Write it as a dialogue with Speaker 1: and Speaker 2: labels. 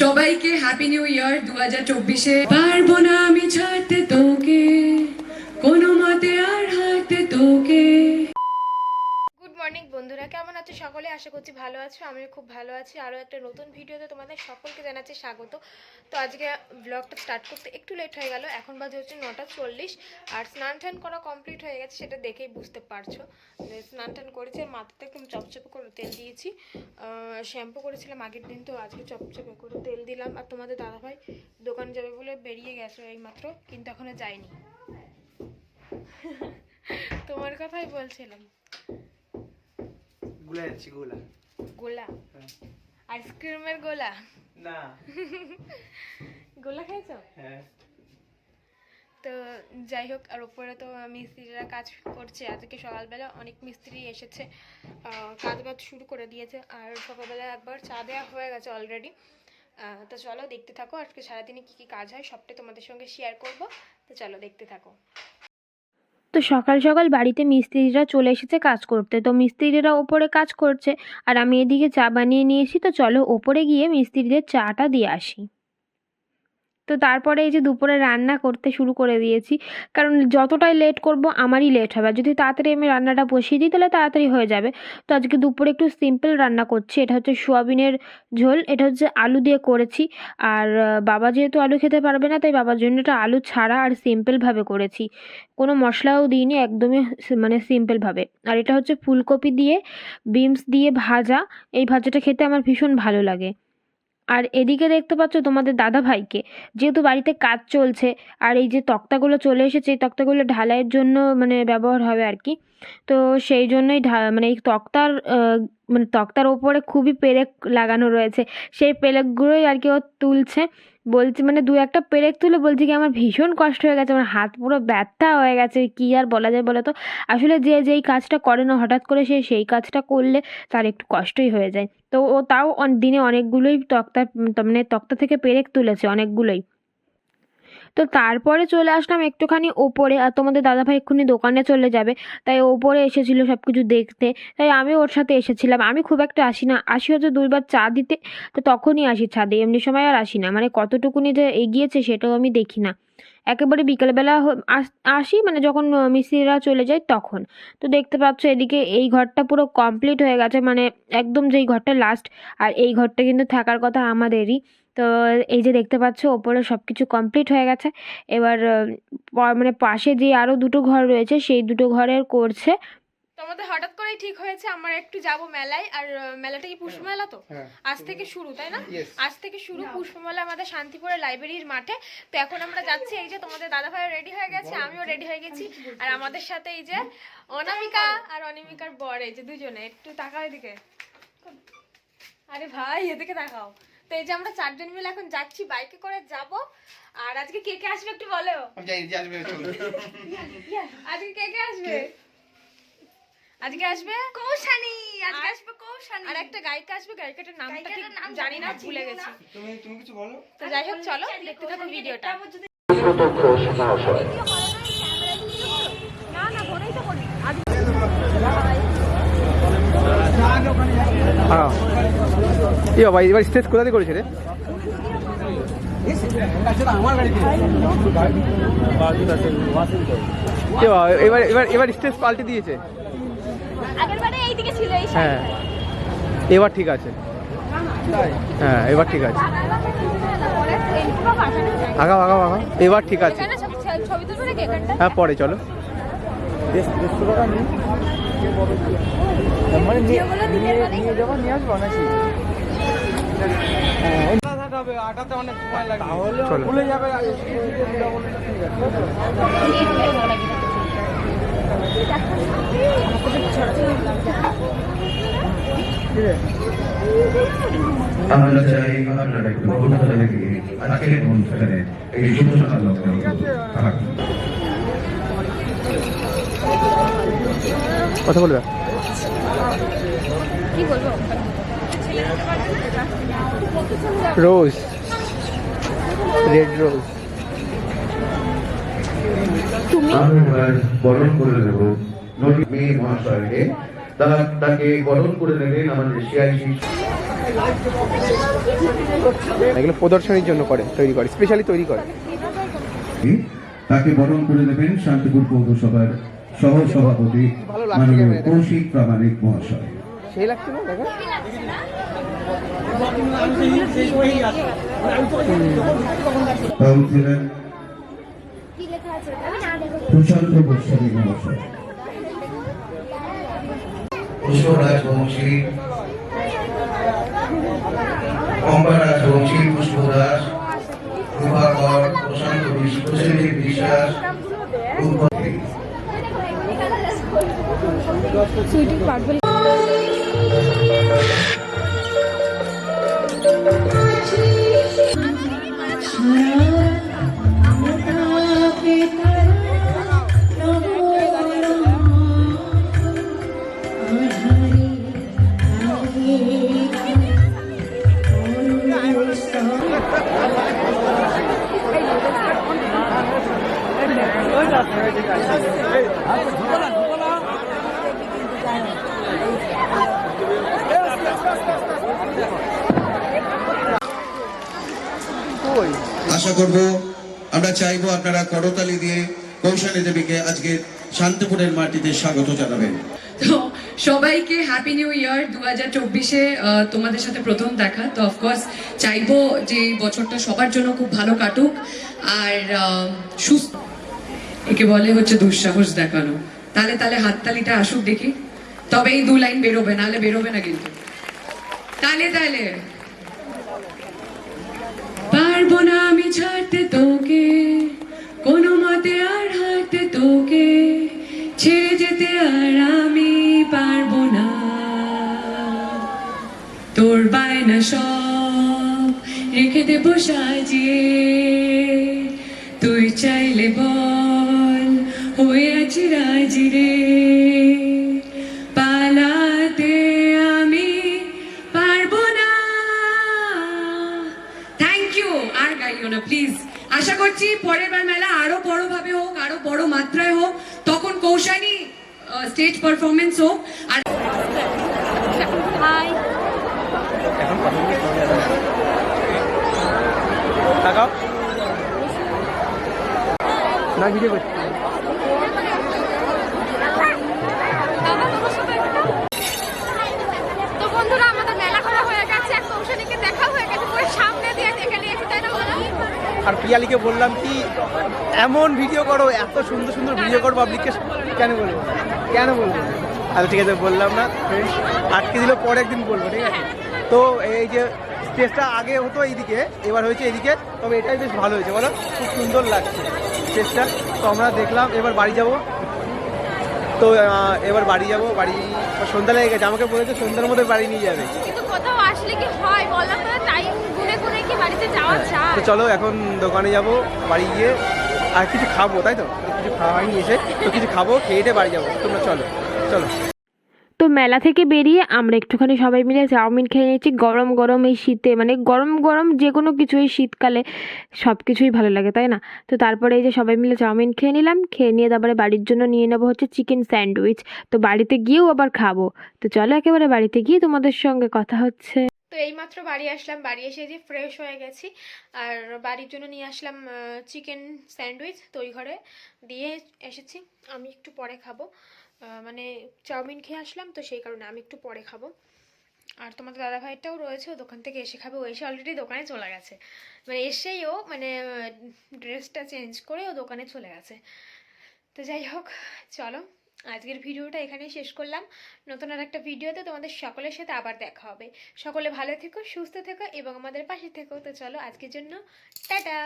Speaker 1: সবাইকে happy new year 2024-এ। পারবো না আমি ছাড়তে তোকে, কোনো মতে আর হারতে তোকে।
Speaker 2: গুড মর্নিং বন্ধুরা, কেমন আছো সকলে? আশা করছি ভালো আছো, আমিও খুব ভালো আছি। আরও একটা নতুন ভিডিওতে তোমাদের সকলকে জানাচ্ছি স্বাগত। তো আজকে ব্লগটা স্টার্ট করতে একটু লেট হয়ে গেল। এখন বাজে হচ্ছে 9:40 আর স্নান টান করা কমপ্লিট হয়ে গেছে, সেটা দেখেই বুঝতে পারছো। স্নান টান করেছি আর মাথাতে একদম চপচপে করে তেল দিয়েছি। শ্যাম্পু করেছিলাম আগের দিন, তো আজকে চপচপে করে তেল দিলাম। আর তোমাদের দাদাভাই দোকান যাবে বলে বেরিয়ে গেছে এইমাত্র, কিন্তু এখনো যায়নি। তোমার কথাই বলছিলাম।
Speaker 3: গোলা যাচ্ছি গোলা।
Speaker 2: গোলা? আইসক্রিমের গোলা?
Speaker 3: না।
Speaker 2: গোলা খাইছো?
Speaker 3: হ্যাঁ।
Speaker 2: তো যাই হোক, আর ওপরে তো মিস্ত্রিরা কাজ করছে। আজকে সকালবেলা অনেক মিস্ত্রি এসেছে, কাজ বাজ শুরু করে দিয়েছে। আর সকালবেলা একবার চা দেওয়া হয়ে গেছে অলরেডি। তো চলো দেখতে থাকো, আজকে সারাদিনে কী কী কাজ হয় সবটাই তোমাদের সঙ্গে শেয়ার করব। তো চলো দেখতে থাকো। তো সকাল সকাল বাড়িতে মিস্ত্রিরা চলে এসেছে কাজ করতে। তো মিস্ত্রিরা ওপরে কাজ করছে আর আমি এদিকে চা বানিয়ে নিয়ে এসি। তো চলো ওপরে গিয়ে মিস্ত্রিদের চাটা দিয়ে আসি। তো তারপরে এই যে দুপুরে রান্না করতে শুরু করে দিয়েছি, কারণ যতটাই লেট করব আমারই লেট হবে। আর যদি তাড়াতাড়ি আমি রান্নাটা বসিয়ে দিই তাহলে তাড়াতাড়ি হয়ে যাবে। তো আজকে দুপুরে একটু সিম্পল রান্না করছি। এটা হচ্ছে সোয়াবিনের ঝোল, এটা হচ্ছে আলু দিয়ে করেছি। আর বাবা যেহেতু আলু খেতে পারবে না, তাই বাবার জন্য এটা আলু ছাড়া আর সিম্পলভাবে করেছি। কোনো মশলাও দিইনি, একদমই মানে সিম্পলভাবে। আর এটা হচ্ছে ফুলকপি দিয়ে বিনস দিয়ে ভাজা। এই ভাজাটা খেতে আমার ভীষণ ভালো লাগে। আর এদিকে দেখতে পাচ্ছ তোমাদের দাদা ভাইকে, যেহেতু বাড়িতে কাজ চলছে আর এই যে তক্তাগুলো চলে এসেছে, এই তক্তাগুলো ঢালাইয়ের জন্য মানে ব্যবহার হবে আর কি। তো সেই জন্যই মানে এই তক্তার ওপরে খুবই পেরেক লাগানো রয়েছে, সেই পেরেকগুলোই আর কি ও তুলছে। বলছি মানে দু একটা পেরেক তুলে বলছি কি আমার ভীষণ কষ্ট হয়ে গেছে, আমার হাত পুরো ব্যথা হয়ে গেছে। কি আর বলা যায় বলো তো? আসলে যে যেই কাজটা করে না হঠাৎ করে সেই কাজটা করলে তার একটু কষ্টই হয়ে যায়। তো ও তাও দিনে অনেকগুলোই মানে তক্তা থেকে পেরেক তুলেছে, অনেকগুলোই। তো তারপরে চলে আসলাম একটুখানি ওপরে। আর তোমাদের দাদাভাই এক্ষুনি দোকানে চলে যাবে, তাই ওপরে এসেছিলো সব কিছু দেখতে, তাই আমি ওর সাথে এসেছিলাম। আমি খুব একটা আসি না, আসি হচ্ছে 2বার চা দিতে, তো তখনই আসি ছাদে, এমনি সময় আর আসি না। মানে কতটুকুনি যে এগিয়েছে সেটাও আমি দেখি না, একেবারে বিকেলবেলা আসি, মানে যখন মিস্ত্রিরা চলে যায় তখন। তো দেখতে পাচ্ছ এদিকে এই ঘরটা পুরো কমপ্লিট হয়ে গেছে, মানে একদম যেই ঘরটা লাস্ট। আর এই ঘরটা কিন্তু থাকার কথা আমাদেরই। তো এই যে দেখতে পাচ্ছ ওপরে সব কিছু কমপ্লিট হয়ে গেছে। এবার মানে পাশে যে আরও দুটো ঘর রয়েছে সেই দুটো ঘরের করছে। তো আমাদের হঠাৎ করেই ঠিক হয়েছে আমরা একটু যাব মেলায়। আর মেলাটা কি পুষ্প মেলা? তো আজ থেকে শুরু, তাই না? আজ থেকে শুরু পুষ্প মেলা আমাদের শান্তিপুরের লাইব্রেরির মাঠে। তো এখন আমরা যাচ্ছি। এই যে তোমাদের দাদাভাই রেডি হয়ে গেছে, আমিও রেডি হয়ে গেছি। আর আমাদের সাথে এই যে অনামিকা আর অনিমিকার বর, এই যে দুজনে। একটু তাকাও এদিকে, আরে ভাই এদিকে তাকাও। তো এই যে আমরা 4 জন মিলে এখন যাচ্ছি, বাইকে করে যাব। আর আজকে কে কে আসবে একটু বলো। আজকে কে কে আসবে? আজকে আসবে কৌশানী, আজকে আসবে কৌশানী, আর একটা গায়িকা আসবে, গায়িকাটার নামটা ঠিক জানি না, ভুলে গেছি। তুমি কিছু বলো। তো যাই হোক চলো দেখতে থাকো ভিডিওটা। না না ঘরেই তো বলি
Speaker 3: বাবা, এবার স্টেজ কোথাতে করেছে রে? এবার এবার এবার স্টেজ পাল্টে দিয়েছে। হ্যাঁ এবার ঠিক আছে, হ্যাঁ এবার ঠিক আছে। আগাও আগাও আগাও, এবার ঠিক আছে। হ্যাঁ পরে চলো। আটাতে অনেক সময় লাগে, ভুলে যাবে।
Speaker 4: আমরা চাই আপনারা একটু কলকাতা থেকে আজকের অনুষ্ঠানে এই শুভ সকাল
Speaker 3: কথা বলবে,
Speaker 2: কি বলবো?
Speaker 3: রোজ, রেড রোজ।
Speaker 4: আমি বরণ করে দেব মেয়ে মহাশয়কে, তাকে বরণ করে নেবেন আমাদের শিয়ারি।
Speaker 3: এগুলো প্রদর্শনীর জন্য করে, তৈরি করে, স্পেশালি তৈরি করে।
Speaker 4: তাকে বরণ করে নেবেন শান্তিপুর পৌরসভার সহ সভাপতি মাননীয় কৌশিক প্রামাণিক মহাশয়।
Speaker 3: সেই লাগছে না দেখো।
Speaker 4: ছিলেন প্রশান্ত গোস্বামী মহাশয়, রাজবংশী, পম্পা রাজবংশী, পুষ্প দাস, প্রভাকর, প্রশান্ত প্রসেনজিৎ বিশ্বাস, আশা করব, আমরা চাইবো আপনারা করতালি দিয়ে কৌশানী দেবীকে আজকে শান্তিপুরের মাটিতে স্বাগত জানাবেন।
Speaker 1: তো সবাইকে হ্যাপি নিউ ইয়ার। 2024-এ তোমাদের সাথে প্রথম দেখা, তো অফকোর্স চাইবো যে এই বছরটা সবার জন্য খুব ভালো কাটুক আর সুস্থ। একে বলে হচ্ছে দুঃসাহস দেখানো। তালে তালে হাততালিটা আসুক দেখি, তবে এই 2 লাইন বেরোবে, নাহলে বেরোবে না কিন্তু। তালে তালে পারবো না আমি ছাড়তে তোকে, কোনো মতে আর হারতে তোকে, ছেড়ে যেতে আর আমি পারবো না। তোর বায়না সব রেখে দেবো সাজিয়ে, তুই চাইলে বল হয়ে আছি রাজি রে। পালাতে আমি পারবো না। Thank you. আর গাইও না প্লিজ। আশা করছি পরের বার মেলা আরো বড় ভাবে হোক, আরো বড় মাত্রায় হোক, তখন কৌশানী স্টেজ পারফরমেন্স হোক। আর
Speaker 2: হাই,
Speaker 3: এখন কথা বলি তাকাও না, ভিডিও করছি।
Speaker 2: তো বন্ধুরা আমাদের মেলা করা হয়ে গেছে, কৌশানীকে দেখা হয়ে গেছে, পুরো সামনে দিয়ে দেখে নিয়েছি, তাই না?
Speaker 3: আর পিয়ালিকে বললাম কি এমন ভিডিও করো, এত সুন্দর সুন্দর ভিডিও করো, পাবলিককে কেন বলবো, কেন বলবো? আচ্ছা ঠিক আছে, বললাম না ফ্রেন্ডস, আটকে দিল, পরে একদিন বলবো, ঠিক আছে? তো এই যে স্টেজটা আগে হতো এইদিকে, এবার হয়েছে এদিকে, তবে এটাই বেশ ভালো হয়েছে, বলো, খুব সুন্দর লাগছে স্টেজটা। তো আমরা দেখলাম, এবার বাড়ি যাব। তো এবার বাড়ি যাব, বাড়ি সন্ধ্যা লেগে গেছে, আমাকে বলেছে সন্ধ্যার মধ্যে বাড়ি নিয়ে যাবে।
Speaker 2: কিন্তু কোথাও আসলে কি হয় বললাম না, টাইম গুনে গুনে কি বাড়িতে যাওয়া যায়?
Speaker 3: তো চলো এখন দোকানে যাব, বাড়ি গিয়ে আর কিছু খাবো, তাই তো? কিছু খাওয়া হয়নি এসে, তো কিছু খাবো, খেয়ে বাড়ি যাবো। তোমরা চলো চলো।
Speaker 2: তো মেলা থেকে বেরিয়ে আমরা একটুখানি সবাই মিলে চাউমিন খেয়ে নিয়েছি। গরম গরম এই শীতে, মানে গরম গরম যে কোনো কিছু এই শীতকালে সব কিছুই ভালো লাগে, তাই না? তো তারপরে এই যে সবাই মিলে চাউমিন খেয়ে নিলাম, খেয়ে নিয়ে তারপরে বাড়ির জন্য নিয়ে নেবো হচ্ছে চিকেন স্যান্ডউইচ। তো বাড়িতে গিয়েও আবার খাবো। তো চলো একেবারে বাড়িতে গিয়ে তোমাদের সঙ্গে কথা হচ্ছে। তো এইমাত্র বাড়ি আসলাম, বাড়ি এসে যে ফ্রেশ হয়ে গেছি, আর বাড়ির জন্য নিয়ে আসলাম চিকেন স্যান্ডউইচ। তো ওই ঘরে দিয়ে এসেছি, আমি একটু পরে খাবো। মানে চাউমিন খেয়ে আসলাম, তো সেই কারণে আমি একটু পরে খাবো। আর তোমাদের দাদাভাইটাও রয়েছে, ও দোকান থেকে এসে খাবে। ও এসে অলরেডি দোকানে চলে গেছে, মানে এসেই ও মানে ড্রেসটা চেঞ্জ করে ও দোকানে চলে গেছে। তো যাই হোক, চলো আজকের ভিডিওটা এখানেই শেষ করলাম। নতুন আর একটা ভিডিওতে তোমাদের সকলের সাথে আবার দেখা হবে। সকলে ভালো থেকো, সুস্থ থেকো এবং আমাদের পাশে থেকো। তো চলো আজকের জন্য টাটা।